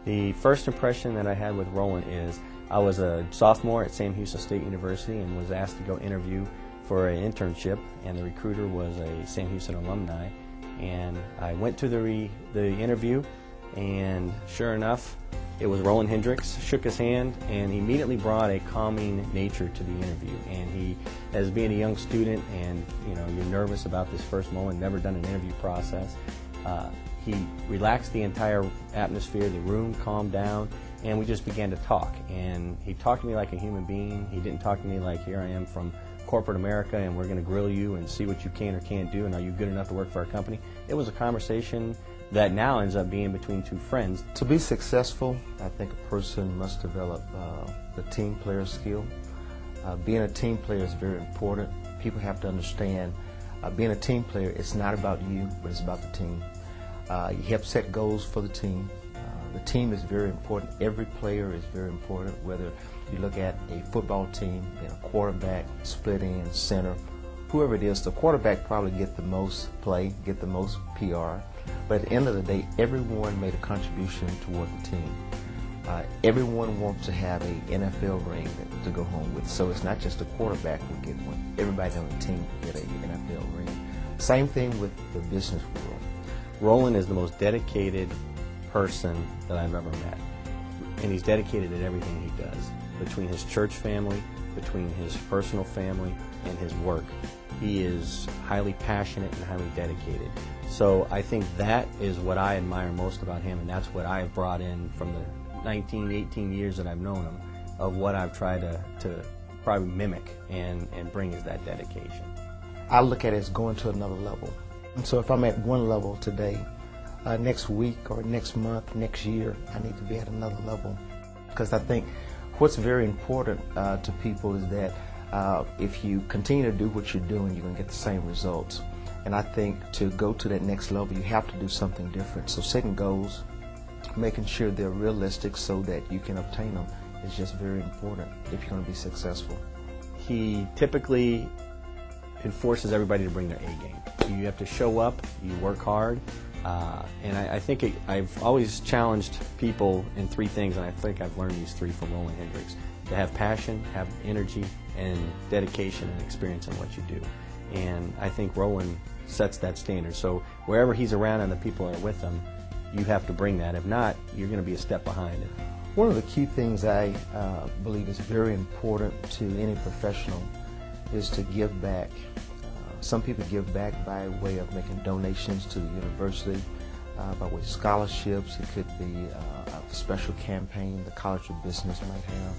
The first impression that I had with Roland is I was a sophomore at Sam Houston State University and was asked to go interview for an internship, and the recruiter was a Sam Houston alumni. And I went to the interview, and sure enough, it was Roland Hendricks. Shook his hand, and he immediately brought a calming nature to the interview. And he, as being a young student, and you're nervous about this first moment, never done an interview process, he relaxed the entire atmosphere. The room calmed down, and we just began to talk. And he talked to me like a human being. He didn't talk to me like, here I am from corporate America and we're going to grill you and see what you can or can't do, and are you good enough to work for our company. It was a conversation that now ends up being between two friends. To be successful, I think a person must develop the team player skill. Being a team player is very important. People have to understand being a team player, it's not about you, but it's about the team. You help set goals for the team. The team is very important. Every player is very important, whether you look at a football team, a quarterback, split end, center, whoever it is. The quarterback probably get the most play, get the most PR, but at the end of the day, everyone made a contribution toward the team. Everyone wants to have an NFL ring to go home with, so it's not just the quarterback will get one. Everybody on the team will get an NFL ring. Same thing with the business world. Roland is the most dedicated person that I've ever met, and he's dedicated at everything he does. Between his church family, between his personal family, and his work, he is highly passionate and highly dedicated. So I think that is what I admire most about him, and that's what I've brought in from the 19, 18 years that I've known him, of what I've tried to probably mimic and bring is that dedication. I look at it as going to another level. And so if I'm at one level today, next week or next month, next year, I need to be at another level. Because I think what's very important to people is that if you continue to do what you're doing, you're going to get the same results. And I think to go to that next level, you have to do something different. So setting goals, making sure they're realistic so that you can obtain them is just very important if you're going to be successful. He typically enforces everybody to bring their A game. You have to show up, you work hard, and I think I've always challenged people in three things, and I think I've learned these three from Roland Hendricks: to have passion, have energy, and dedication and experience in what you do. And I think Roland sets that standard. So wherever he's around and the people that are with him, you have to bring that. If not, you're going to be a step behind it. One of the key things I believe is very important to any professional is to give back. Some people give back by way of making donations to the university, by way of scholarships. It could be a special campaign the College of Business might have.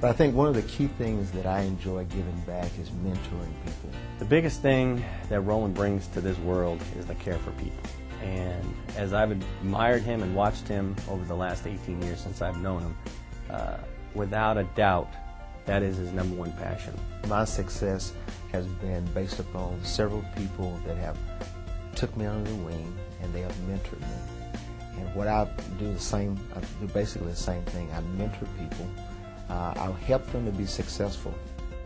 But I think one of the key things that I enjoy giving back is mentoring people. The biggest thing that Roland brings to this world is the care for people. And as I've admired him and watched him over the last 18 years since I've known him, without a doubt, that is his number one passion. My success has been based upon several people that have took me under the wing and they have mentored me. And what I do I do basically the same thing. I mentor people. I'll help them to be successful.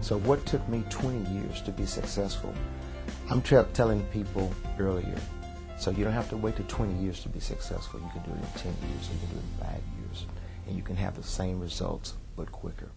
So what took me 20 years to be successful, I'm telling people earlier. So you don't have to wait till 20 years to be successful. You can do it in 10 years, you can do it in 5 years, and you can have the same results but quicker.